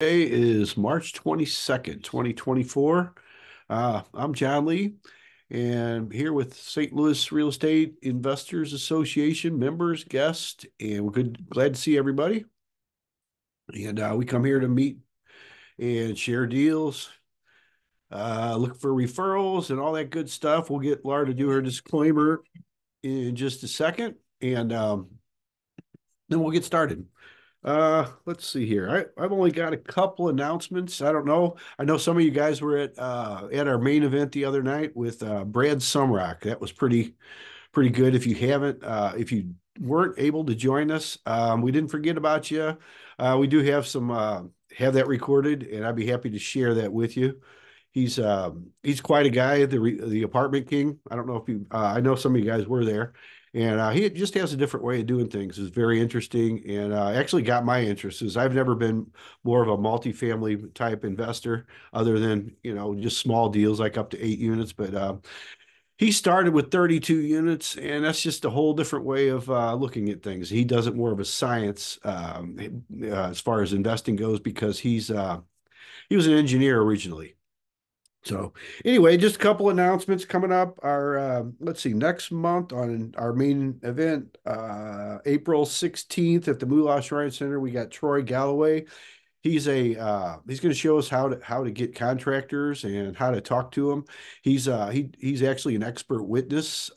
Today is March 22nd, 2024. I'm John Lee, and here with St. Louis Real Estate Investors Association members, guests, and glad to see everybody. And we come here to meet and share deals, look for referrals, and all that good stuff. We'll get Laura to do her disclaimer in just a second, and then we'll get started. Let's see here. I've only got a couple announcements. I don't know. I know some of you guys were at our main event the other night with Brad Sumrock. That was pretty good. If you weren't able to join us, we didn't forget about you. We do have that recorded, and I'd be happy to share that with you. He's quite a guy, the apartment king. I don't know if you I know some of you guys were there, and he just has a different way of doing things. It's very interesting, and actually got my interest. Is I've never been more of a multifamily type investor, other than just small deals like up to 8 units. But he started with 32 units, and that's just a whole different way of looking at things. He does it more of a science as far as investing goes, because he was an engineer originally. So anyway, just a couple announcements coming up. Let's see, next month on our main event, April 16th at the Moolah Shrine Center, we got Troy Galloway. He's going to show us how to get contractors and how to talk to them. He's actually an expert witness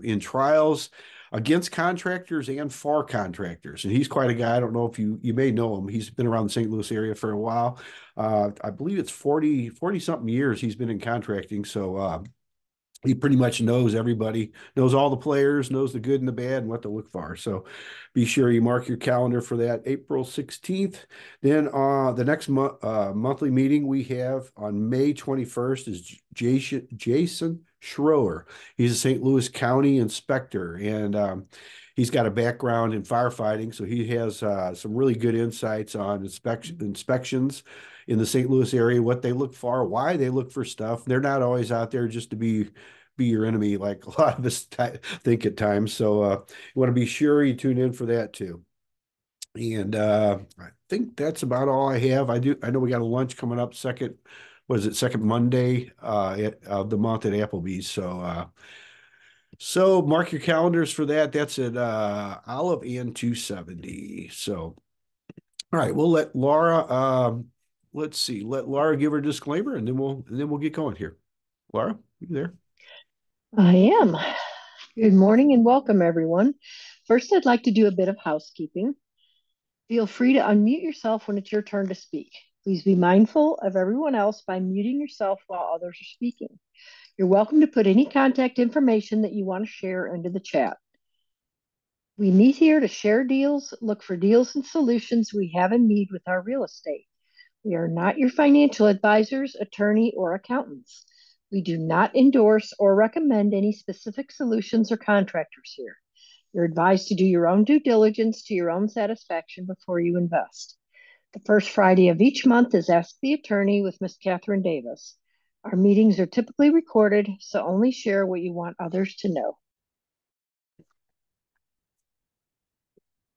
in trials against contractors and for contractors, and he's quite a guy. I don't know if you may know him. He's been around the St. Louis area for a while. I believe it's 40 something years he's been in contracting. So he pretty much knows everybody, knows all the players, knows the good and the bad and what to look for. So be sure you mark your calendar for that, April 16th. Then the next monthly meeting we have on May 21st is Jason Schroer. He's a St. Louis County inspector, and he's got a background in firefighting, so he has some really good insights on inspections in the St. Louis area, what they look for, why they look for stuff. They're not always out there just to be your enemy, like a lot of us think at times. So you want to be sure you tune in for that too. And I think that's about all I have. I know we got a lunch coming up second Monday of the month at Applebee's. So mark your calendars for that. That's at Olive and 270. So all right, we'll let Laura let Laura give her disclaimer, and then we'll get going here. Laura, you there? I am. Good morning and welcome, everyone. First, I'd like to do a bit of housekeeping. Feel free to unmute yourself when it's your turn to speak. Please be mindful of everyone else by muting yourself while others are speaking. You're welcome to put any contact information that you want to share into the chat. We meet here to share deals, look for deals and solutions we have in need with our real estate. We are not your financial advisors, attorney, or accountants. We do not endorse or recommend any specific solutions or contractors here. You're advised to do your own due diligence to your own satisfaction before you invest. The first Friday of each month is Ask the Attorney with Ms. Catherine Davis. Our meetings are typically recorded, so only share what you want others to know.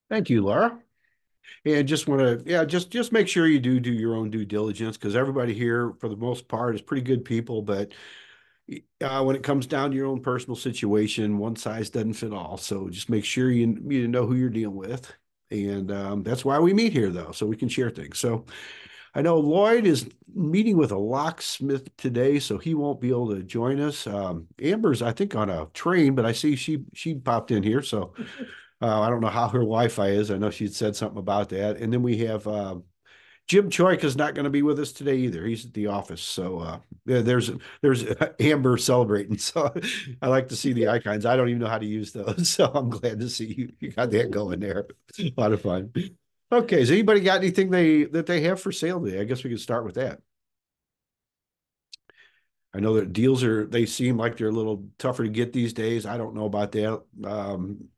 Thank you, Laura. And just want to, yeah, just make sure you do your own due diligence, because everybody here, for the most part, is pretty good people. But when it comes down to your own personal situation, one size doesn't fit all. So just make sure you know who you're dealing with. And that's why we meet here, though, so we can share things. So I know Lloyd is meeting with a locksmith today, so he won't be able to join us. Amber's, I think, on a train, but I see she popped in here. So I don't know how her Wi-Fi is. I know she'd said something about that. And then we have Jim Choik is not going to be with us today either. He's at the office. So yeah, there's Amber celebrating. So I like to see the icons. I don't even know how to use those. So I'm glad to see you got that going there. A lot of fun. Okay, has anybody got anything that they have for sale today? I guess we can start with that. I know that they seem like they're a little tougher to get these days. I don't know about that.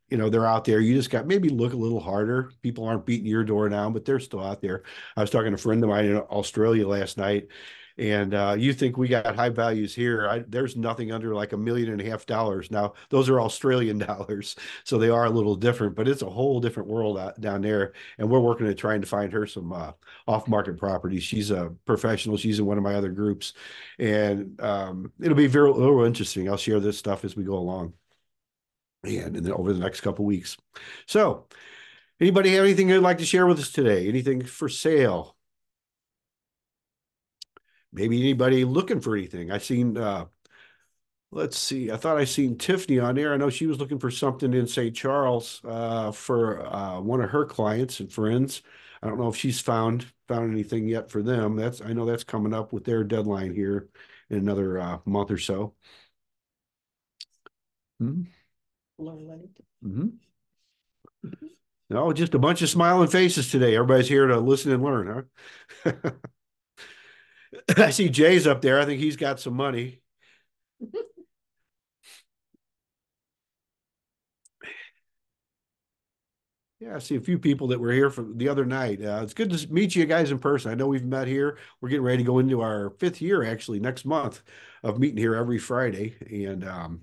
They're out there. You just got maybe look a little harder. People aren't beating your door now, but they're still out there. I was talking to a friend of mine in Australia last night, And you think we got high values here. There's nothing under like $1.5 million. Now, those are Australian dollars, so they are a little different, but it's a whole different world down there. And we're working at trying to find her some off-market properties. She's a professional. She's in one of my other groups. And it'll be very interesting. I'll share this stuff as we go along and then over the next couple of weeks. So, anybody have anything they'd like to share with us today? Anything for sale? Maybe anybody looking for anything? I seen let's see. I thought I seen Tiffany on there. I know she was looking for something in St. Charles for one of her clients and friends. I don't know if she's found anything yet for them. I know that's coming up with their deadline here in another month or so. Mm-hmm. Mm-hmm. No, just a bunch of smiling faces today. Everybody's here to listen and learn, huh? I see Jay's up there. I think he's got some money. Yeah, I see a few people that were here from the other night. It's good to meet you guys in person. I know we've met here. We're getting ready to go into our 5th year, actually, next month of meeting here every Friday. And,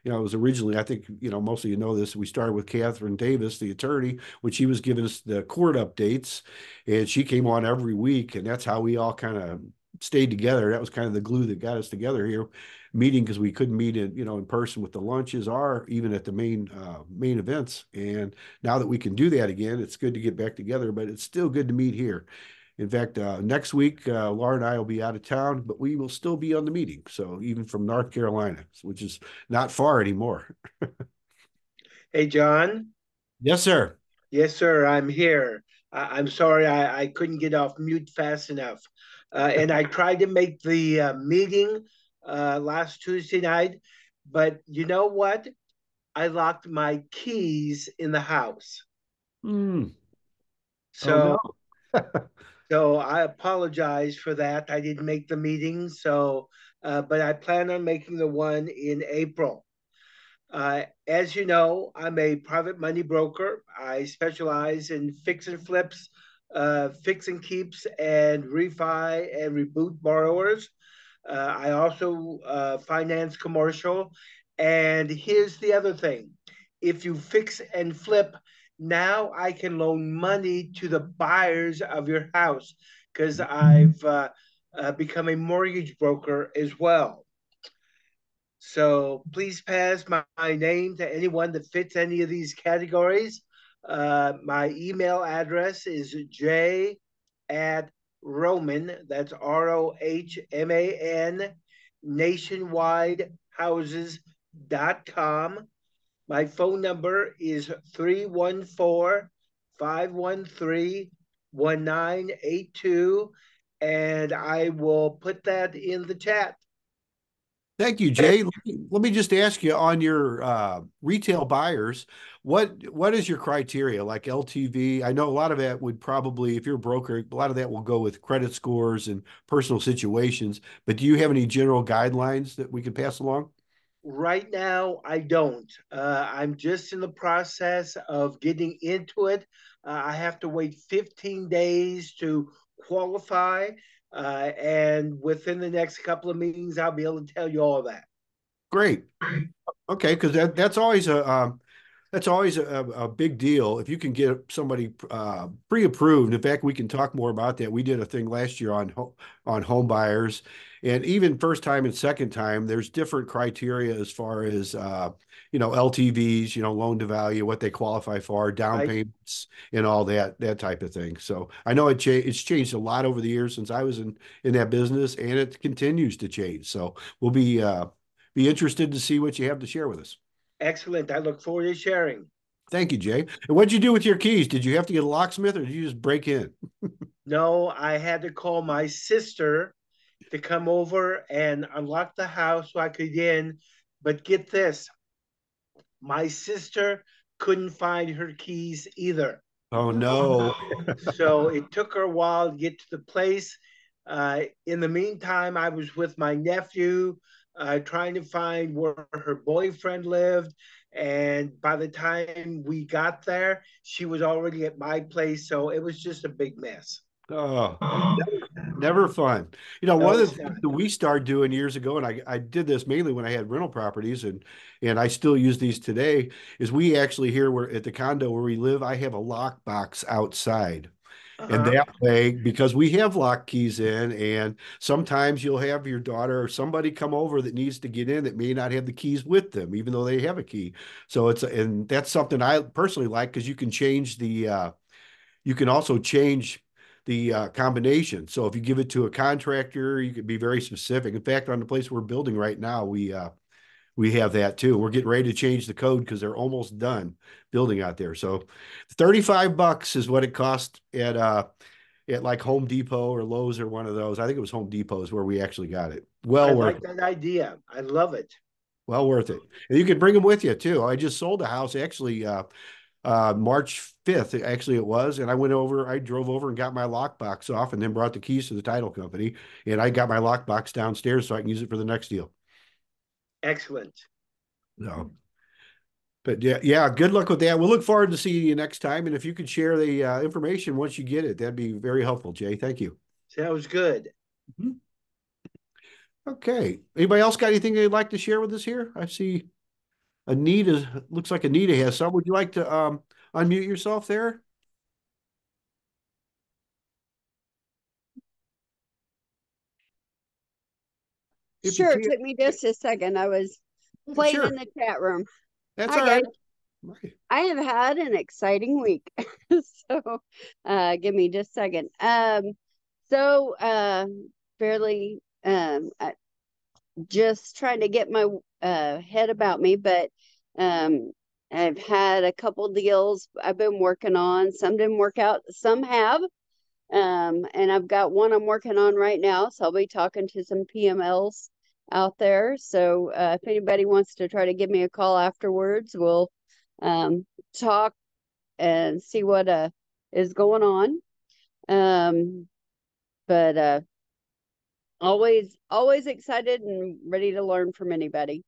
it was originally, I think, most of you know this, we started with Catherine Davis, the attorney, when she was giving us the court updates. And she came on every week. And that's how we all kind of stayed together. That was kind of the glue that got us together here meeting because we couldn't meet in person with the lunches or even at the main events. And now that we can do that again, it's good to get back together, but it's still good to meet here. In fact, next week, Laura and I will be out of town, but we will still be on the meeting. So even from North Carolina, which is not far anymore. Hey, John. Yes, sir. Yes, sir. I'm here. I'm sorry I couldn't get off mute fast enough. And I tried to make the meeting last Tuesday night, but you know what? I locked my keys in the house. Mm. Oh, So, no. so I apologize for that. I didn't make the meeting. But I plan on making the one in April. As you know, I'm a private money broker. I specialize in fix and flips, fix and keeps, and refi and reboot borrowers. I also finance commercial. And here's the other thing: if you fix and flip, now I can loan money to the buyers of your house because I've become a mortgage broker as well. So please pass my name to anyone that fits any of these categories. My email address is j at Roman, that's ROHMAN, nationwidehouses.com. My phone number is 314 513 1982, and I will put that in the chat. Thank you, Jay. Let me just ask you on your retail buyers, what is your criteria like LTV? I know a lot of that would probably, if you're a broker, a lot of that will go with credit scores and personal situations. But do you have any general guidelines that we could pass along? Right now, I don't. I'm just in the process of getting into it. I have to wait 15 days to qualify. And within the next couple of meetings, I'll be able to tell you all that. Great. Okay, because that's always a big deal if you can get somebody pre-approved. In fact, we can talk more about that. We did a thing last year on home buyers, and even first time and second time, there's different criteria as far as LTVs, loan to value, what they qualify for, down I payments, and all that type of thing. So I know it's changed a lot over the years since I was in that business, and it continues to change. So we'll be interested to see what you have to share with us. Excellent. I look forward to sharing. Thank you, Jay. And what'd you do with your keys? Did you have to get a locksmith or did you just break in? No, I had to call my sister to come over and unlock the house so I could get in. But get this, my sister couldn't find her keys either. Oh, no. So it took her a while to get to the place. In the meantime, I was with my nephew trying to find where her boyfriend lived. And by the time we got there, she was already at my place. So it was just a big mess. Oh, Never fun. No, One of it's the not. things that we started doing years ago, and I did this mainly when I had rental properties, and I still use these today, is we actually here where at the condo where we live, I have a lock box outside. And Uh-huh. that way, because we have lock keys in, and sometimes you'll have your daughter or somebody come over that needs to get in that may not have the keys with them, even though they have a key. So and that's something I personally like because you can change you can also change the combination. So if you give it to a contractor, you can be very specific. In fact, on the place we're building right now, we have that too. We're getting ready to change the code because they're almost done building out there. So $35 is what it cost at like Home Depot or Lowe's or one of those. I think it was Home Depot is where we actually got it. I Well worth like it. that idea. I love it. Well worth it. And you can bring them with you too. I just sold a house actually March 5th, actually it was. And I drove over and got my lockbox off and then brought the keys to the title company. And I got my lockbox downstairs so I can use it for the next deal. Excellent. So, but yeah, good luck with that. We'll look forward to seeing you next time. And if you could share the information once you get it, that'd be very helpful, Jay. Thank you. Sounds good. Mhm. Okay. Anybody else got anything they'd like to share with us here? I see Anita, looks like Anita has some. Would you like to unmute yourself there? If you Sure, it can, took me just a second. I was playing in sure. the chat room. That's Hi all right. guys. I have had an exciting week. So give me just a second. So fairly just trying to get my head about me, but I've had a couple deals I've been working on. Some didn't work out, some have. And I've got one I'm working on right now, so I'll be talking to some PMLs out there. So if anybody wants to try to give me a call afterwards, we'll talk and see what is going on. But always excited and ready to learn from anybody.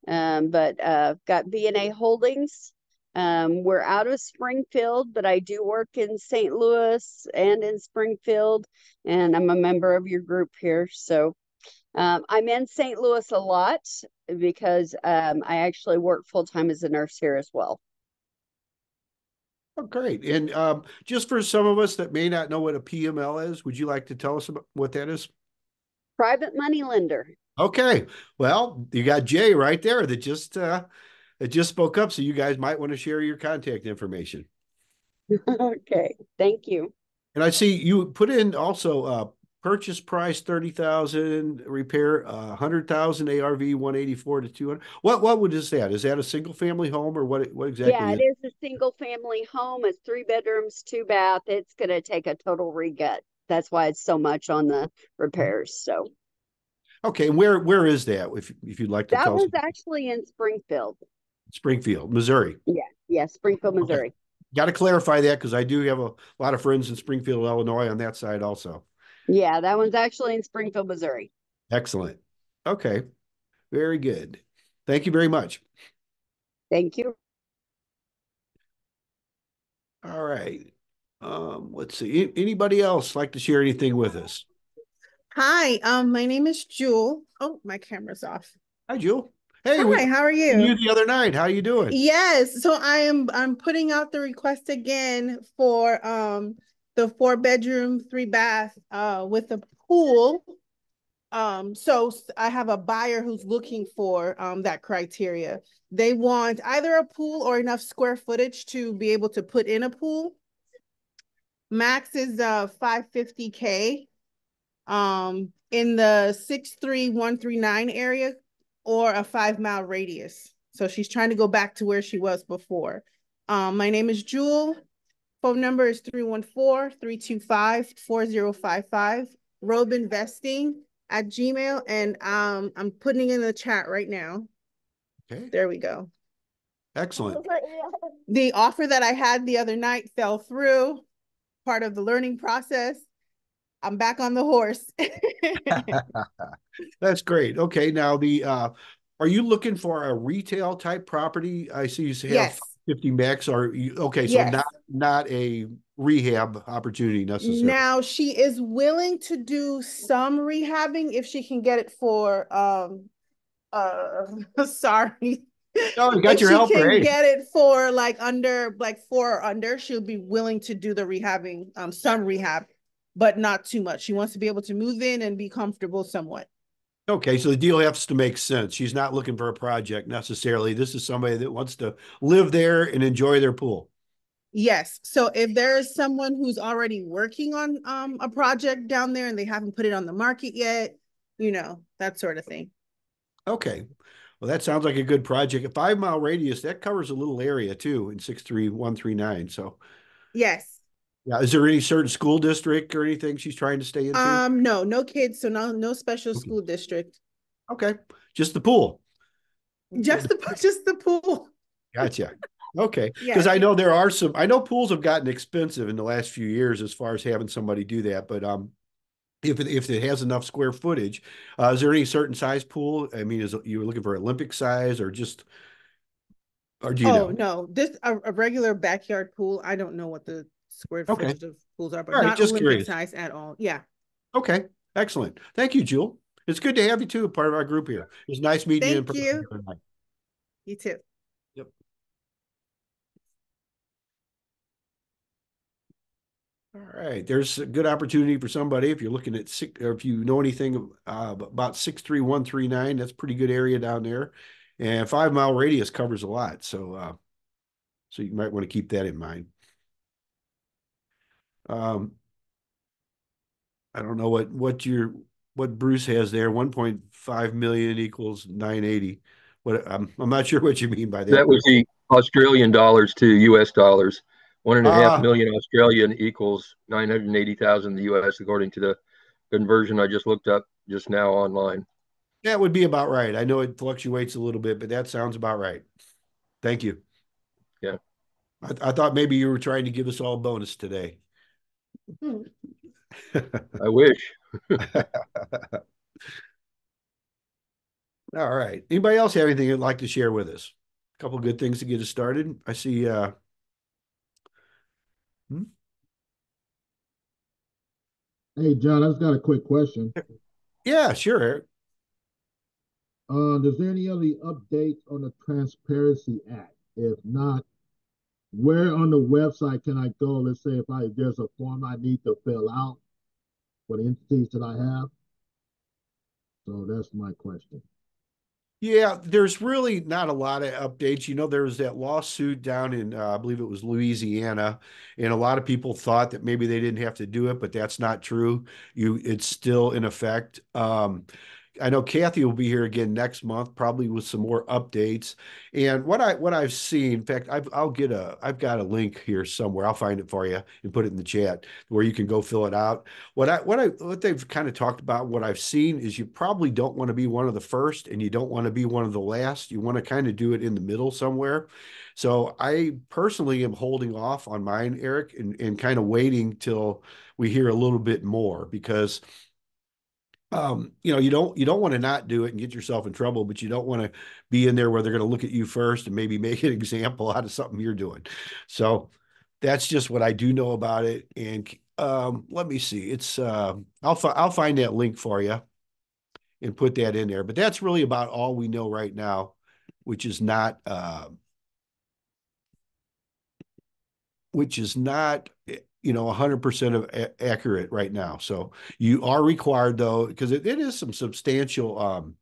But got B&A Holdings. We're out of Springfield, but I do work in St. Louis and in Springfield, and I'm a member of your group here. So I'm in St. Louis a lot because I actually work full time as a nurse here as well. Oh, great. And just for some of us that may not know what a PML is, would you like to tell us about what that is? Private money lender. Okay. Well, you got Jay right there that just spoke up. So you guys might want to share your contact information. Okay. Thank you. And I see you put in also purchase price 30,000, repair 100,000, ARV 184 to 200. What is that? Is that a single family home or what exactly Yeah, is it is a single family home. It's 3 bedrooms, 2 bath. It's going to take a total regut. That's why it's so much on the repairs. So Okay, and where is that? If you'd like to that tell us. was actually in Springfield. Springfield, Missouri. Yeah, Springfield, Okay. Missouri. Got to clarify that because I do have a lot of friends in Springfield, Illinois on that side also. Yeah, that one's actually in Springfield, Missouri. Excellent. Okay. Very good. Thank you very much. Thank you. All right. Let's see. Anybody else like to share anything with us? Hi, my name is Jewel. Oh, my camera's off. Hi, Jewel. Hey, Hi, how are you you? the other night. How you doing? Yes, so I'm putting out the request again for the 4 bedroom, 3 bath with a pool. So I have a buyer who's looking for that criteria. They want either a pool or enough square footage to be able to put in a pool. Max is 550K. In the 63139 area or a 5 mile radius. So she's trying to go back to where she was before. My name is Jewel. Phone number is 314-325-4055. robeinvesting@gmail. And I'm putting it in the chat right now. Okay. There we go. Excellent. The offer that I had the other night fell through, part of the learning process. I'm back on the horse. That's great. Okay, now are you looking for a retail type property? I see you have Yes. 50 max or okay, so Yes. not a rehab opportunity necessarily. Now she is willing to do some rehabbing if she can get it for sorry. No, you got If your she helper. can Hey, get it for like 4 or under, she'll be willing to do the rehabbing, some rehab, but not too much. She wants to be able to move in and be comfortable somewhat. okay, so the deal has to make sense. She's not looking for a project necessarily. This is somebody that wants to live there and enjoy their pool. Yes. So if there is someone who's already working on a project down there and they haven't put it on the market yet, that sort of thing. Okay. Well, that sounds like a good project. A 5 mile radius, that covers a little area too in 63139. So Yes. yeah, is there any certain school district or anything she's trying to stay into? No kids, so no special Okay. school district. Okay. Just the pool. Just the pool. Gotcha. Okay. Because Yes. I know there are I know pools have gotten expensive in the last few years as far as having somebody do that. But if it has enough square footage, is there any certain size pool? I mean, is you were looking for Olympic size or just, or do you Oh know? no, this a regular backyard pool. I don't know what the square Okay. footage of pools are, but All right. not Just Olympic curious. size at all. Yeah. Okay. Excellent. Thank you, Jewel. It's good to have you too, part of our group here. It was nice meeting you in Thank person the you. other night. You too. Yep. All right. There's a good opportunity for somebody if you're looking at six, or if you know anything about 63139, that's a pretty good area down there. And 5 mile radius covers a lot. So you might want to keep that in mind. Um, I don't know what Bruce has there. 1.5 million equals 980. What I'm not sure what you mean by that, That but was the Australian dollars to US dollars. One and a half ah, million Australian equals 980,000 the US, according to the conversion I just looked up just now online. that would be about right. I know it fluctuates a little bit, but that sounds about right. Thank you. Yeah. I thought maybe you were trying to give us all a bonus today. I wish. All right. Anybody else have anything you'd like to share with us? A couple of good things to get us started. I see. Hmm? Hey, John, I just got a quick question. Yeah, sure, Eric. Is there any other updates on the Transparency Act? If not, where on the website can I go? Let's say if there's a form I need to fill out for the entities that I have. So that's my question. Yeah, there's really not a lot of updates. You know, there was that lawsuit down in, I believe it was Louisiana, and a lot of people thought that maybe they didn't have to do it, but that's not true. It's still in effect. I know Kathy will be here again next month, probably with some more updates. And what I've seen, in fact, I've got a link here somewhere. I'll find it for you and put it in the chat where you can go fill it out. What they've kind of talked about, what I've seen is you probably don't want to be one of the first and you don't want to be one of the last. You want to kind of do it in the middle somewhere. So I personally am holding off on mine, Eric, and kind of waiting till we hear a little bit more because you don't want to not do it and get yourself in trouble, but you don't want to be in there where they're going to look at you first and maybe make an example out of something you're doing. So that's just what I do know about it. And let me see. It's I'll find that link for you and put that in there. But that's really about all we know right now, which is not which is not 100% of accurate right now. So you are required though, because it is some substantial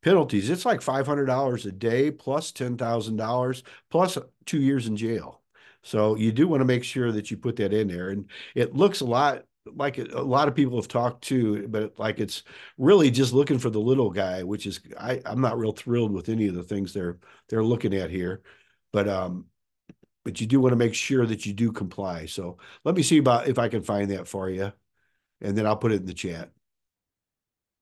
penalties. It's like $500 a day plus $10,000 plus 2 years in jail. So you do want to make sure that you put that in there. And it looks a lot like a lot of people have talked to, but like it's really just looking for the little guy, which is I'm not real thrilled with any of the things they're looking at here. But you do want to make sure that you do comply. So let me see about if I can find that for you, and then I'll put it in the chat.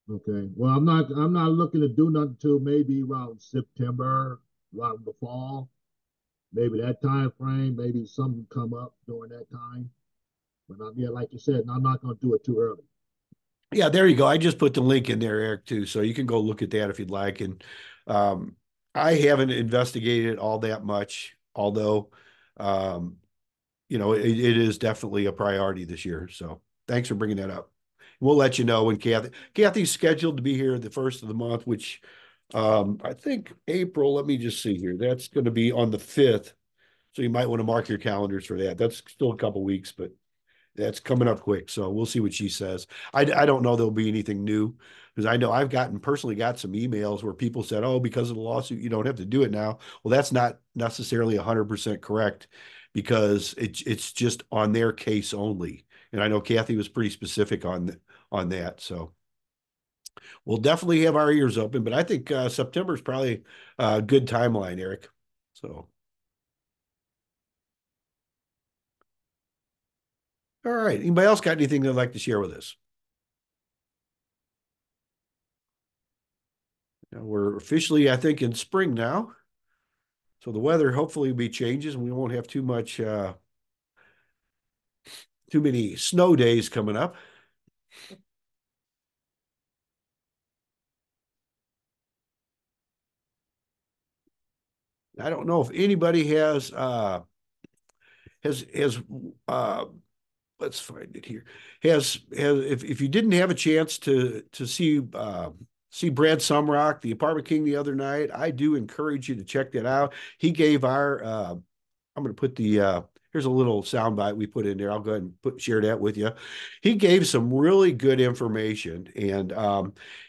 Okay. Well, I'm not looking to do nothing until maybe around September, around the fall. Maybe that time frame, maybe something come up during that time. But yeah, like you said, I'm not going to do it too early. Yeah, there you go. I just put the link in there, Eric, too. So you can go look at that if you'd like. And I haven't investigated it all that much. although, it is definitely a priority this year. So thanks for bringing that up. We'll let you know when Kathy's scheduled to be here the first of the month, which I think April, let me just see here. That's going to be on the 5th. So you might want to mark your calendars for that. That's still a couple weeks, but that's coming up quick. So we'll see what she says. I don't know there'll be anything new because I know I've personally got some emails where people said, oh, because of the lawsuit, you don't have to do it now. Well, that's not necessarily 100% correct because it's just on their case only. And I know Kathy was pretty specific on that. So we'll definitely have our ears open, but I think September is probably a good timeline, Eric. So. All right. Anybody else got anything they'd like to share with us? Now we're officially, I think, in spring now. So the weather hopefully will be changes and we won't have too many snow days coming up. I don't know if anybody has let's find it here. If you didn't have a chance to see Brad Sumrock, the Apartment King, the other night, I do encourage you to check that out. He gave our I'm going to put here's a little soundbite we put in there. I'll go ahead and share that with you. He gave some really good information, and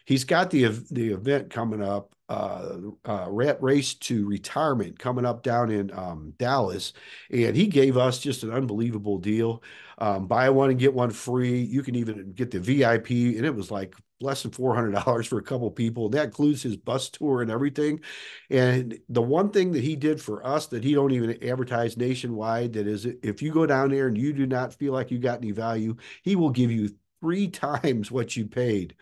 he's got the event coming up, Rat Race to Retirement coming up down in Dallas, and he gave us just an unbelievable deal. Buy one and get one free. You can even get the VIP, and it was like less than $400 for a couple people. That includes his bus tour and everything. And the one thing that he did for us that he don't even advertise nationwide, that is, if you go down there and you do not feel like you got any value, he will give you 3 times what you paid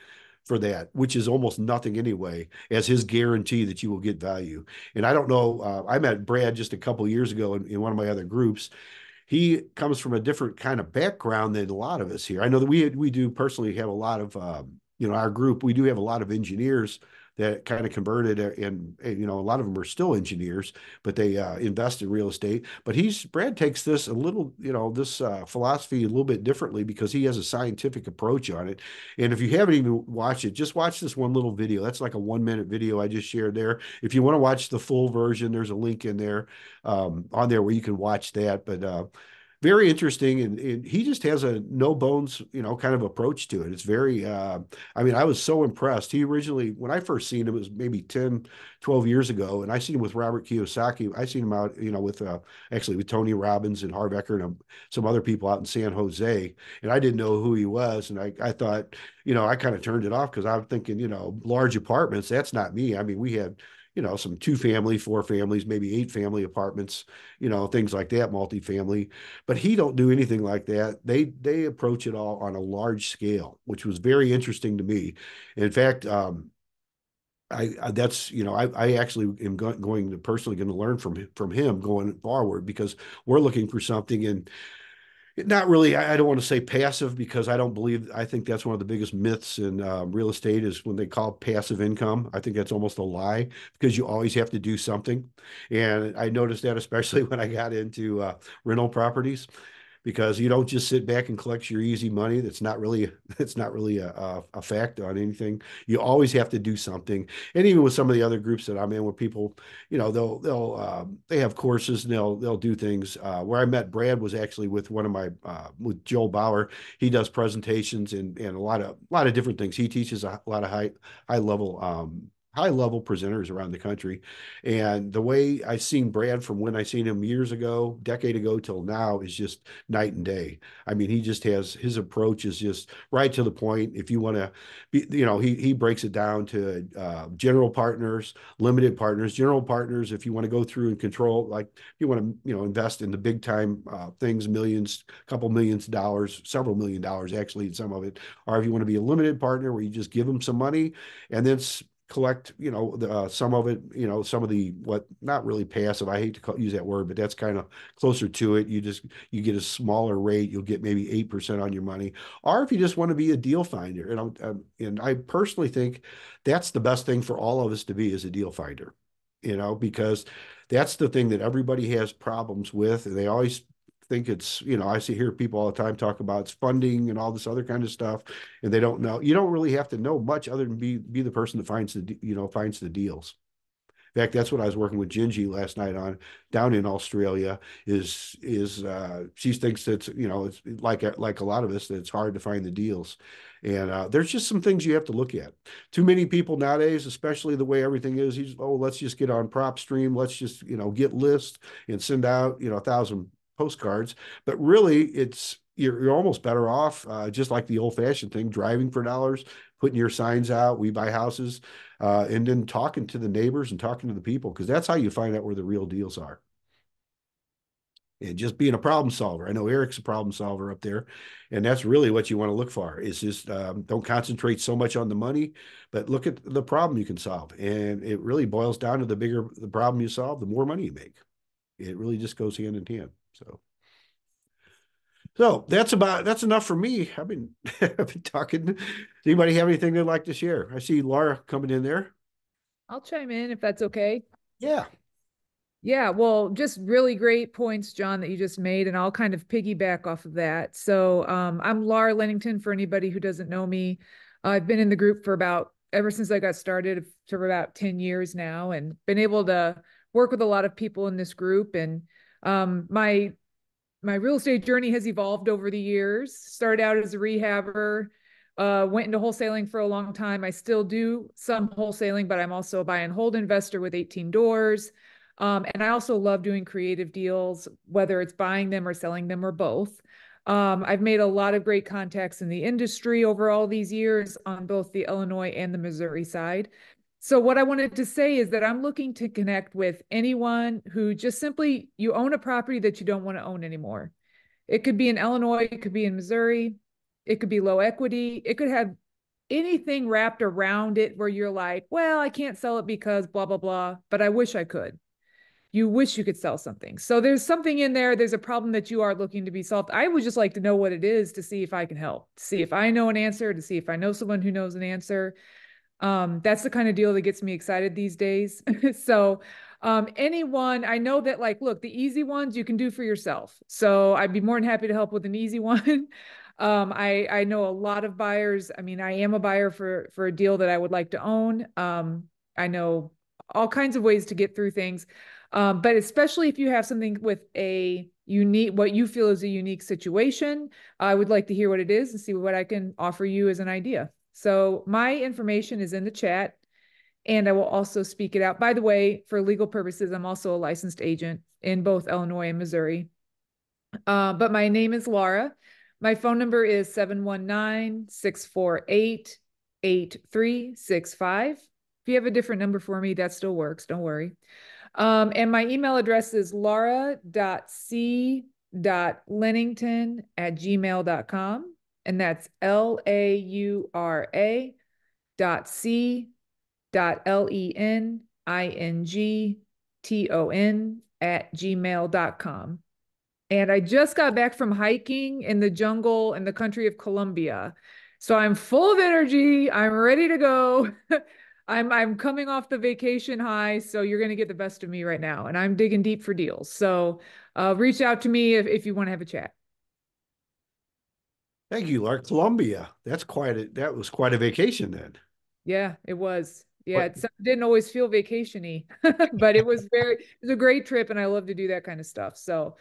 for that, which is almost nothing anyway, as his guarantee that you will get value. And I don't know, I met Brad just a couple of years ago in one of my other groups. He comes from a different kind of background than a lot of us here. I know that we do personally have a lot of, our group, we do have a lot of engineers that kind of converted, and a lot of them are still engineers, but they invest in real estate. But Brad takes this a little, this philosophy a little bit differently because he has a scientific approach on it. And if you haven't even watched it, just watch this one little video. That's like a 1-minute video I just shared there. If you want to watch the full version, there's a link in there on there where you can watch that. But very interesting, and he just has a no bones kind of approach to it. It's very I was so impressed. He originally, when I first seen him, it was maybe 10-12 years ago, and I seen him with Robert Kiyosaki. I seen him out with actually with Tony Robbins and Harv Eker and some other people out in San Jose, and I didn't know who he was. And I thought, I kind of turned it off because I'm thinking, large apartments, that's not me. I mean, we had some 2-family, 4 families, maybe 8-family apartments, things like that, multifamily. But he don't do anything like that. They approach it all on a large scale, which was very interesting to me. In fact, I actually am going to personally going to learn from him going forward, because we're looking for something. And not really, I don't want to say passive, because I think that's one of the biggest myths in real estate is when they call passive income. I think that's almost a lie, because you always have to do something. And I noticed that especially when I got into rental properties, because you don't just sit back and collect your easy money. That's not really a fact on anything. You always have to do something. And even with some of the other groups that I'm in, where people, they have courses and they'll do things. Where I met Brad was actually with one of my with Joel Bauer. He does presentations and a lot of different things. He teaches a lot of high level presenters around the country. And the way I seen Brad from when I seen him years ago, decade ago till now, is just night and day. I mean, he just has, his approach is just right to the point. If you want to be, he breaks it down to general partners, limited partners, general partners. If you want to go through and control, like you want to, invest in the big time things, millions, couple millions of dollars, several $1 million actually in some of it. Or if you want to be a limited partner where you just give them some money and then collect, some of it, some of the, what, not really passive, I hate to use that word, but that's kind of closer to it. You get a smaller rate, you'll get maybe 8% on your money. Or if you just want to be a deal finder, and I personally think that's the best thing for all of us to be, is a deal finder. because that's the thing that everybody has problems with. And they always think it's, I hear people all the time talk about it's funding and all this other kind of stuff, and they don't know. You don't really have to know much other than be the person that finds the deals. In fact, that's what I was working with Gingy last night on down in Australia. Is she thinks that it's like a lot of us that it's hard to find the deals, and there's just some things you have to look at. Too many people nowadays, especially the way everything is, let's just get on PropStream, let's just get lists and send out 1,000 postcards. But really, you're almost better off just like the old-fashioned thing, driving for dollars, putting your signs out, we buy houses, and then talking to the neighbors and talking to the people, because that's how you find out where the real deals are. And just being a problem solver. I know Eric's a problem solver up there, and that's really what you want to look for. Is just don't concentrate so much on the money, but look at the problem you can solve. And it really boils down to the bigger the problem you solve, the more money you make. It really just goes hand in hand. So that's enough for me. I've been talking. Does anybody have anything they'd like to share? I see Laura coming in there. I'll chime in if that's okay. Yeah. Yeah, well, just really great points, John, that you just made, and I'll kind of piggyback off of that. So I'm Laura Lennington, for anybody who doesn't know me. I've been in the group ever since I got started, for about 10 years now, and been able to work with a lot of people in this group. And my real estate journey has evolved over the years. Started out as a rehabber, went into wholesaling for a long time. I still do some wholesaling, but I'm also a buy and hold investor with 18 doors. And I also love doing creative deals, whether it's buying them or selling them or both. I've made a lot of great contacts in the industry over all these years on both the Illinois and the Missouri side. So what I wanted to say is that I'm looking to connect with anyone who just simply, you own a property that you don't want to own anymore. It could be in Illinois, it could be in Missouri, it could be low equity, it could have anything wrapped around it where you're like, well, I can't sell it because blah, blah, blah, but I wish I could. You wish you could sell something. So there's something in there. There's a problem that you are looking to be solved. I would just like to know what it is to see if I can help, to see if I know an answer, to see if I know someone who knows an answer. That's the kind of deal that gets me excited these days. So anyone, I know that, like, look, the easy ones you can do for yourself. So I'd be more than happy to help with an easy one. I know a lot of buyers. I mean, I am a buyer for a deal that I would like to own. I know all kinds of ways to get through things. But especially if you have something with what you feel is a unique situation, I would like to hear what it is and see what I can offer you as an idea. So my information is in the chat, and I will also speak it out. By the way, for legal purposes, I'm also a licensed agent in both Illinois and Missouri. But my name is Laura. My phone number is 719-648-8365. If you have a different number for me, that still works. Don't worry. And my email address is laura.c.lennington@gmail.com. And that's laura.c.lennington@gmail.com. And I just got back from hiking in the jungle in the country of Colombia. So I'm full of energy. I'm ready to go. I'm coming off the vacation high, so you're going to get the best of me right now. And I'm digging deep for deals. So reach out to me if you want to have a chat. Thank you, Lark. Colombia. That was quite a vacation then. Yeah, it was. Yeah, it didn't always feel vacation-y, but it was a great trip, and I love to do that kind of stuff. So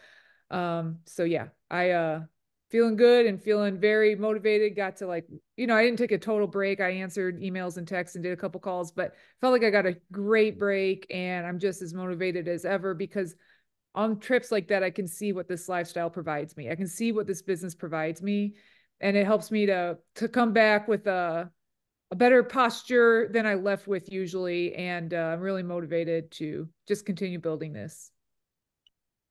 yeah, I feeling good and feeling very motivated. Got to, like, I didn't take a total break. I answered emails and texts and did a couple calls, but felt like I got a great break, and I'm just as motivated as ever, because on trips like that, I can see what this lifestyle provides me. I can see what this business provides me, and it helps me to come back with a better posture than I left with usually. And I'm really motivated to just continue building this.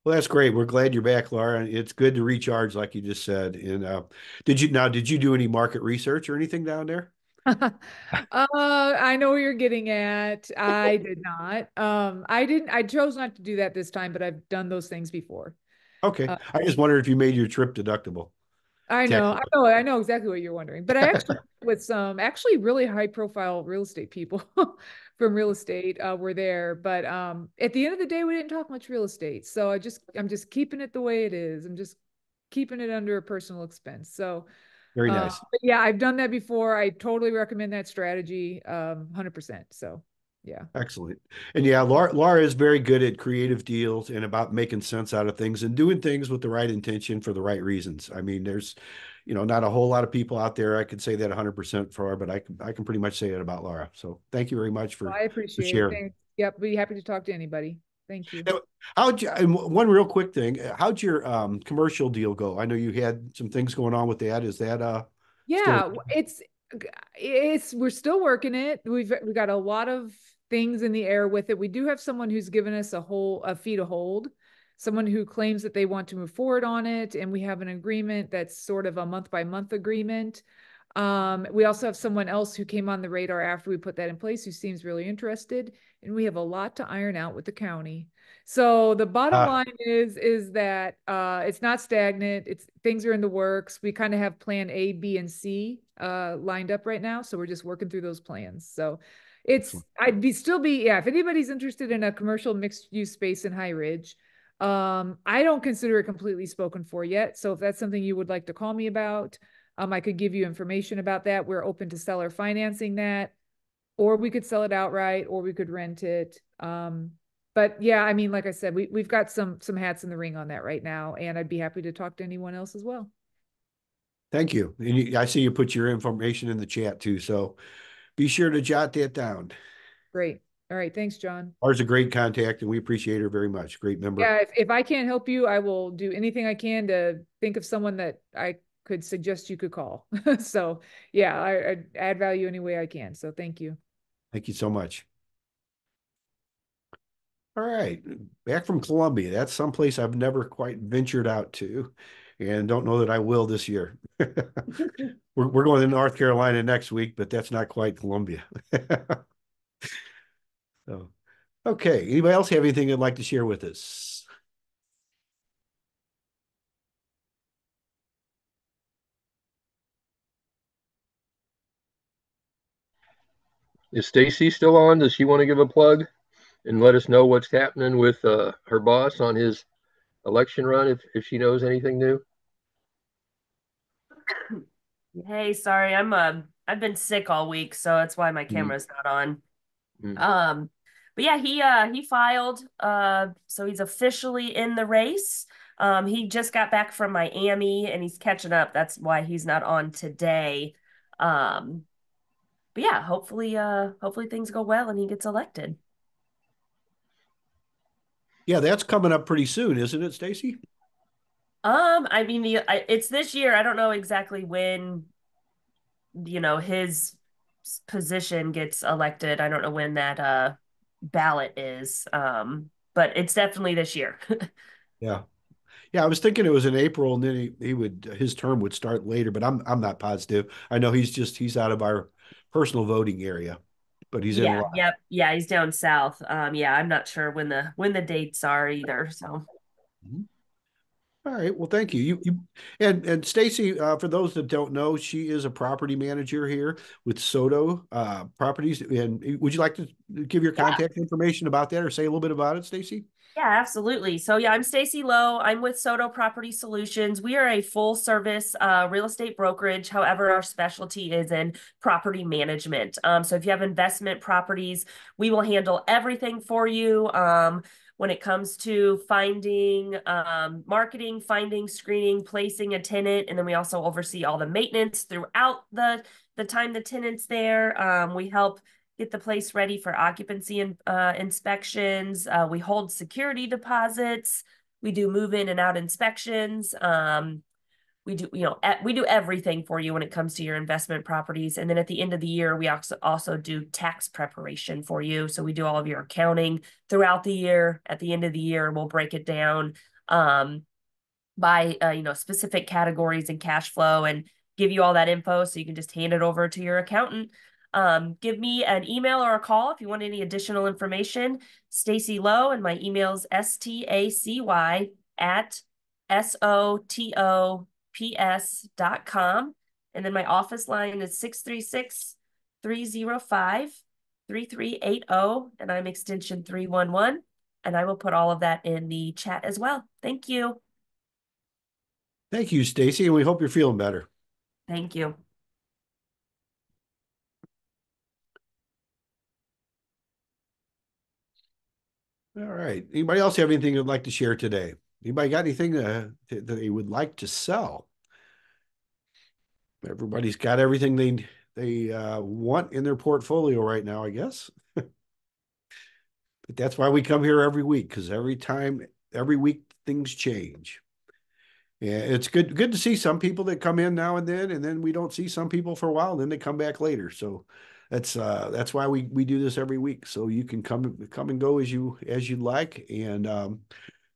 Well, that's great. We're glad you're back, Laura. It's good to recharge, like you just said. And did you do any market research or anything down there? I know what you're getting at. I did not. I chose not to do that this time, but I've done those things before. Okay. I just wondered if you made your trip deductible. I know exactly what you're wondering. But I actually with some really high profile real estate people from real estate were there. But at the end of the day, we didn't talk much real estate. So I'm just keeping it the way it is. I'm just keeping it under a personal expense. So Very nice. but yeah, I've done that before. I totally recommend that strategy, 100%. So yeah. Excellent. And yeah, Laura is very good at creative deals and about making sense out of things and doing things with the right intention for the right reasons. I mean, there's, not a whole lot of people out there I could say that 100% for, but I can pretty much say it about Laura. So thank you very much Well, for I appreciate it. sharing. Thanks. Yep. Be happy to talk to anybody. Thank you. Now, and one real quick thing, how'd your commercial deal go? I know you had some things going on with that. Is that still? Yeah, we're still working it. We've got a lot of things in the air with it. We do have someone who's given us a fee to hold, someone who claims that they want to move forward on it, and we have an agreement that's sort of a month by month agreement. We also have someone else who came on the radar after we put that in place who seems really interested, and we have a lot to iron out with the county. So the bottom line is that it's not stagnant. Things are in the works. We kind of have plan A, B, and C lined up right now. So we're just working through those plans. So if anybody's interested in a commercial mixed use space in High Ridge, I don't consider it completely spoken for yet. So if that's something you would like to call me about, I could give you information about that. We're open to seller financing that, or we could sell it outright, or we could rent it. But yeah, I mean, like I said, we've got some hats in the ring on that right now, and I'd be happy to talk to anyone else as well. Thank you. And I see you put your information in the chat too, so be sure to jot that down. Great. All right. Thanks, John. Laura's a great contact, and we appreciate her very much. Great member. Yeah, if I can't help you, I will do anything I can to think of someone that I could suggest you could call. So yeah, I add value any way I can. So thank you. Thank you so much. All right, back from Columbia. That's someplace I've never quite ventured out to, and don't know that I will this year. We're going to North Carolina next week, but that's not quite Columbia. So, okay. Anybody else have anything they'd like to share with us? Is Stacy still on? Does she want to give a plug and let us know what's happening with her boss on his election run, if she knows anything new? Hey, sorry, I've been sick all week, so that's why my camera's not on. But yeah, he filed, so he's officially in the race. He just got back from Miami and he's catching up. That's why he's not on today. But yeah, hopefully things go well and he gets elected. Yeah, that's coming up pretty soon, isn't it, Stacy? I mean, it's this year. I don't know exactly when, his position gets elected. I don't know when that ballot is. But it's definitely this year. Yeah. Yeah, I was thinking it was in April, and then his term would start later, but I'm not positive. I know he's out of our personal voting area, but he's in a lot. Yeah, he's down south. Yeah, I'm not sure when the dates are either. So. All right. Well, thank you. And Stacy, for those that don't know, she is a property manager here with Soto Properties. And would you like to give your contact information about that, or say a little bit about it, Stacy? Yeah, absolutely. So yeah, I'm Stacy Lowe. I'm with Soto Property Solutions. We are a full service real estate brokerage. However, our specialty is in property management. So if you have investment properties, we will handle everything for you. When it comes to finding, marketing, finding, screening, placing a tenant, and then we also oversee all the maintenance throughout the time the tenant's there. We help get the place ready for occupancy and inspections. We hold security deposits. We do move in and out inspections. We do everything for you when it comes to your investment properties. And then at the end of the year, we also do tax preparation for you. So we do all of your accounting throughout the year. At the end of the year, we'll break it down by specific categories and cash flow, and give you all that info so you can just hand it over to your accountant. Give me an email or a call if you want any additional information. Stacy Lowe, and my email is stacy@sotops.com. And then my office line is 636-305-8255. 3380, and I'm extension 311. And I will put all of that in the chat as well. Thank you. Thank you, Stacy, and we hope you're feeling better. Thank you. All right. Anybody else have anything they'd like to share today? Anybody got anything that they would like to sell? Everybody's got everything they want in their portfolio right now, I guess. But that's why we come here every week, because every week things change. Yeah, it's good to see some people that come in now and then we don't see some people for a while, and then they come back later. So that's why we do this every week. So you can come and go as you like. And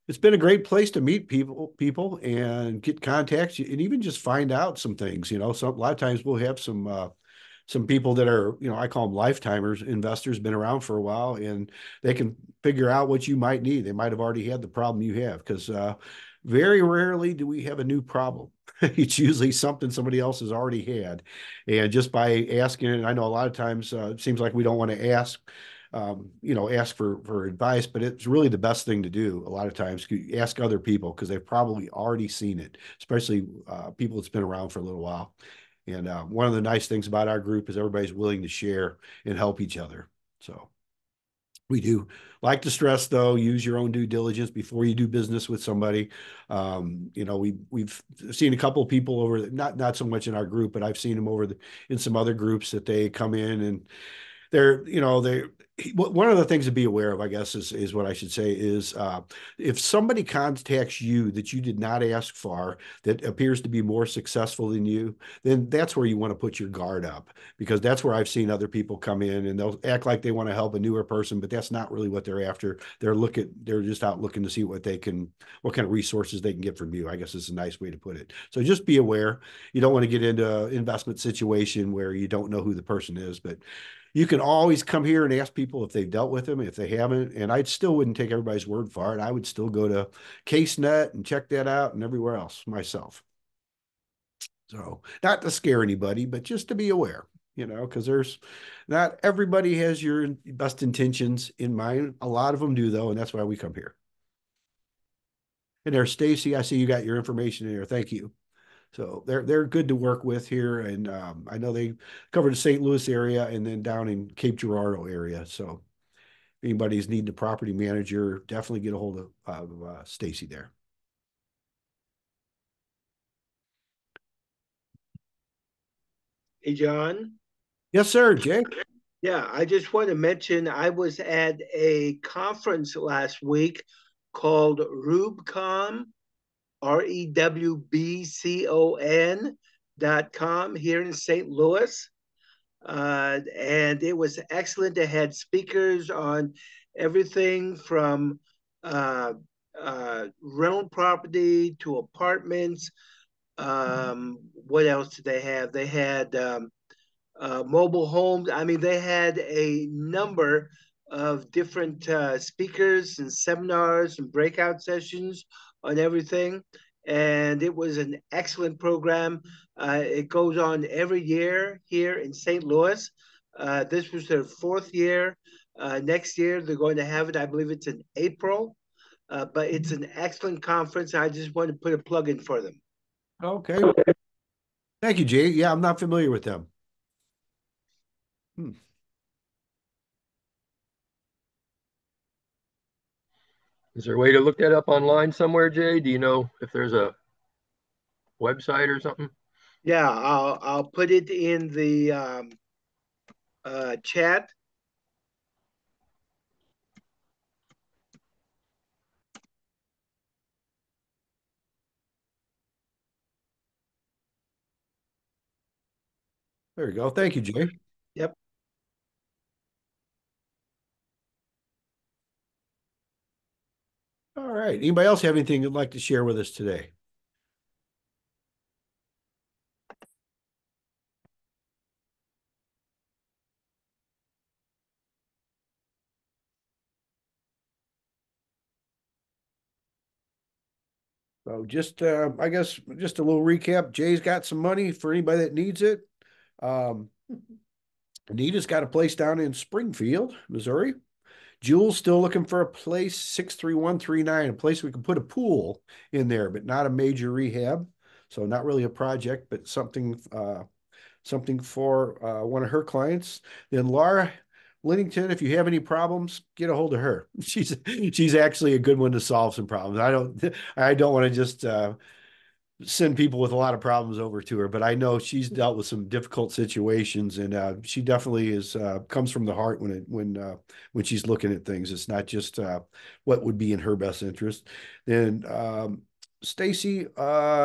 it's been a great place to meet people and get contacts and even just find out some things. A lot of times we'll have some people that are, I call them lifetimers, investors, been around for a while, and they can figure out what you might need. They might have already had the problem you have, because very rarely do we have a new problem. It's usually something somebody else has already had. And just by asking, and I know a lot of times it seems like we don't want to ask, ask for advice, but it's really the best thing to do. A lot of times, ask other people, because they've probably already seen it, especially people that's been around for a little while. And one of the nice things about our group is everybody's willing to share and help each other. So we do like to stress, though, use your own due diligence before you do business with somebody. We've seen a couple of people over, not so much in our group, but I've seen them in some other groups, that they come in and one of the things to be aware of, I guess, is what I should say is if somebody contacts you that you did not ask for, that appears to be more successful than you, then that's where you want to put your guard up, because that's where I've seen other people come in and they'll act like they want to help a newer person, but that's not really what they're after. They're just out looking to see what kind of resources they can get from you, I guess is a nice way to put it. So just be aware. You don't want to get into an investment situation where you don't know who the person is, but you can always come here and ask people if they've dealt with them, if they haven't. And I still wouldn't take everybody's word for it. I would still go to CaseNet and check that out and everywhere else myself. So not to scare anybody, but just to be aware, because not everybody has your best intentions in mind. A lot of them do, though, and that's why we come here. And there's Stacy. I see you got your information in there. Thank you. So they're good to work with here, and I know they cover the St. Louis area and then down in Cape Girardeau area. So if anybody's needing a property manager, definitely get a hold of Stacy there. Hey, John. Yes, sir, Jay. Yeah, I just want to mention I was at a conference last week called REWBCON, REWBCON.com here in St. Louis. And it was excellent. They had speakers on everything from rental property to apartments. What else did they have? They had mobile homes. I mean, they had a number of different speakers and seminars and breakout sessions on everything. And it was an excellent program. It goes on every year here in St. Louis. This was their fourth year. Next year, they're going to have it. I believe it's in April. But it's an excellent conference. I just want to put a plug in for them. Okay. Thank you, Jay. Yeah, I'm not familiar with them. Is there a way to look that up online somewhere, Jay? Do you know if there's a website or something? Yeah, I'll put it in the chat. There you go. Thank you, Jay. Yep. All right. Anybody else have anything you'd like to share with us today? So I guess, just a little recap. Jay's got some money for anybody that needs it. Anita's got a place down in Springfield, Missouri. Jules still looking for a place, 63139, a place we can put a pool in there, but not a major rehab. So not really a project, but something for one of her clients. Then Laura Linnington, if you have any problems, get a hold of her. She's actually a good one to solve some problems. I don't want to just send people with a lot of problems over to her, but I know she's dealt with some difficult situations, and she definitely is comes from the heart when she's looking at things. It's not just what would be in her best interest. Then Stacy,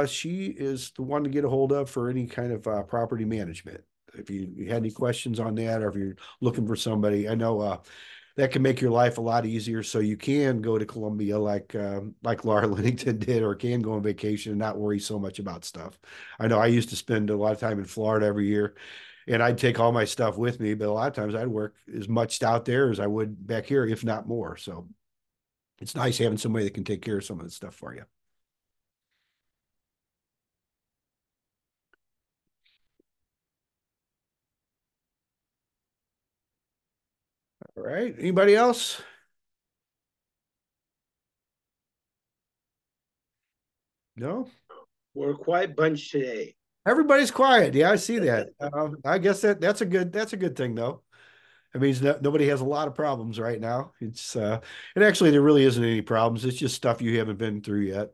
she is the one to get a hold of for any kind of property management. If you had any questions on that, or if you're looking for somebody, I know that can make your life a lot easier. So you can go to Columbia like Laura Linnington did, or can go on vacation and not worry so much about stuff. I know I used to spend a lot of time in Florida every year, and I'd take all my stuff with me, but a lot of times I'd work as much out there as I would back here, if not more. So it's nice having somebody that can take care of some of the stuff for you. All right. Anybody else? No? We're a quiet bunch today. Everybody's quiet. Yeah, I see that. I guess that's a good thing though. It means that nobody has a lot of problems right now. And actually there really isn't any problems. It's just stuff you haven't been through yet.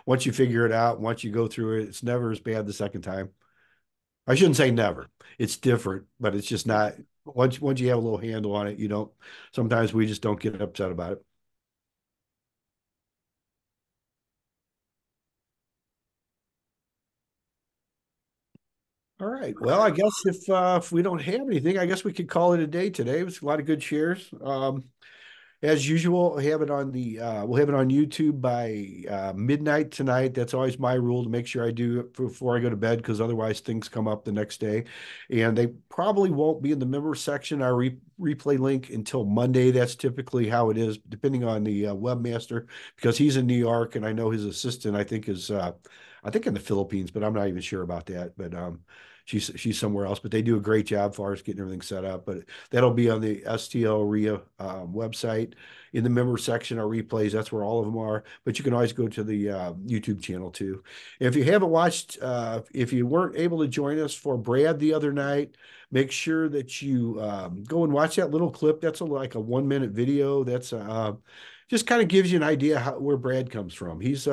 Once you figure it out, once you go through it, it's never as bad the second time. I shouldn't say never. It's different, but it's just not once you have a little handle on it, you don't sometimes we just don't get upset about it. All right. Well, I guess if we don't have anything, I guess we could call it a day today. It was a lot of good shares. As usual, we'll have it on YouTube by midnight tonight. That's always my rule, to make sure I do it before I go to bed, because otherwise things come up the next day. And they probably won't be in the member section, our replay link, until Monday. That's typically how it is, depending on the webmaster, because he's in New York, and I know his assistant, I think, is I think in the Philippines, but I'm not even sure about that. But she's somewhere else. But they do a great job as far as getting everything set up. But that'll be on the STL REIA website in the member section, our replays. That's where all of them are. But you can always go to the YouTube channel too. If you haven't watched, if you weren't able to join us for Brad the other night, make sure that you go and watch that little clip. That's like a 1 minute video. That's just kind of gives you an idea where Brad comes from. He's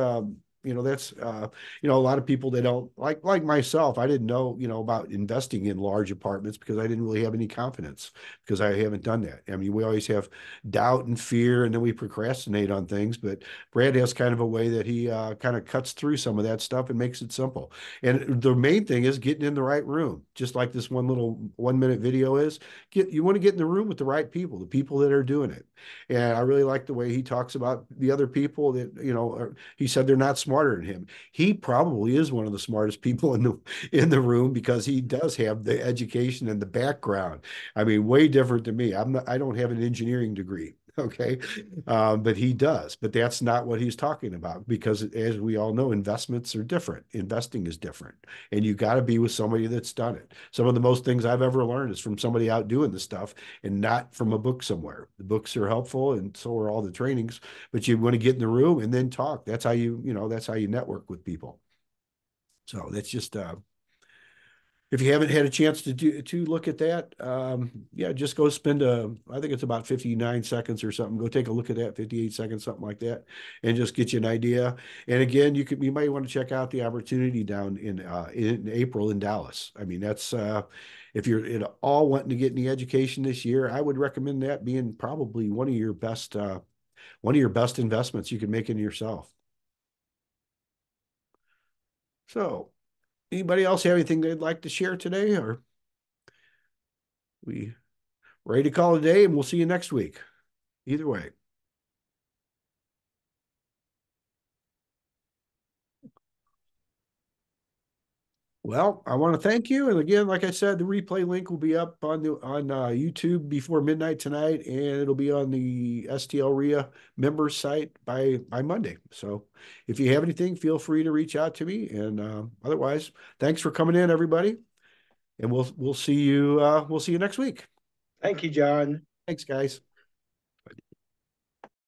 that's a lot of people, they don't like myself. I didn't know, about investing in large apartments because I didn't really have any confidence, because I haven't done that. I mean, we always have doubt and fear, and then we procrastinate on things. But Brad has kind of a way that he kind of cuts through some of that stuff and makes it simple. And the main thing is getting in the right room, just like this one little 1 minute video is. You want to get in the room with the right people, the people that are doing it. And I really like the way he talks about the other people that, he said they're not smarter than him. He probably is one of the smartest people in the room, because he does have the education and the background. I mean, way different than me. I don't have an engineering degree. Okay. But he does. But that's not what he's talking about, because as we all know, investments are different. Investing is different. And you got to be with somebody that's done it. Some of the most things I've ever learned is from somebody out doing the stuff, and not from a book somewhere. The books are helpful, and so are all the trainings, but you want to get in the room and then talk. That's how that's how you network with people. So that's just if you haven't had a chance to look at that, yeah, just go spend I think it's about 59 seconds or something. Go take a look at that, 58 seconds, something like that, and just get you an idea. And again, you might want to check out the opportunity down in April in Dallas. I mean, that's if you're at all wanting to get in the education this year, I would recommend that being probably one of your best investments you can make in yourself. So, anybody else have anything they'd like to share today, or we ready to call it a day, and we'll see you next week. Either way. Well, I want to thank you. And again, like I said, the replay link will be up on YouTube before midnight tonight, and it'll be on the STL REIA members site by Monday. So if you have anything, feel free to reach out to me. And otherwise, thanks for coming in, everybody. and we'll see you next week. Thank you, John. Thanks, guys.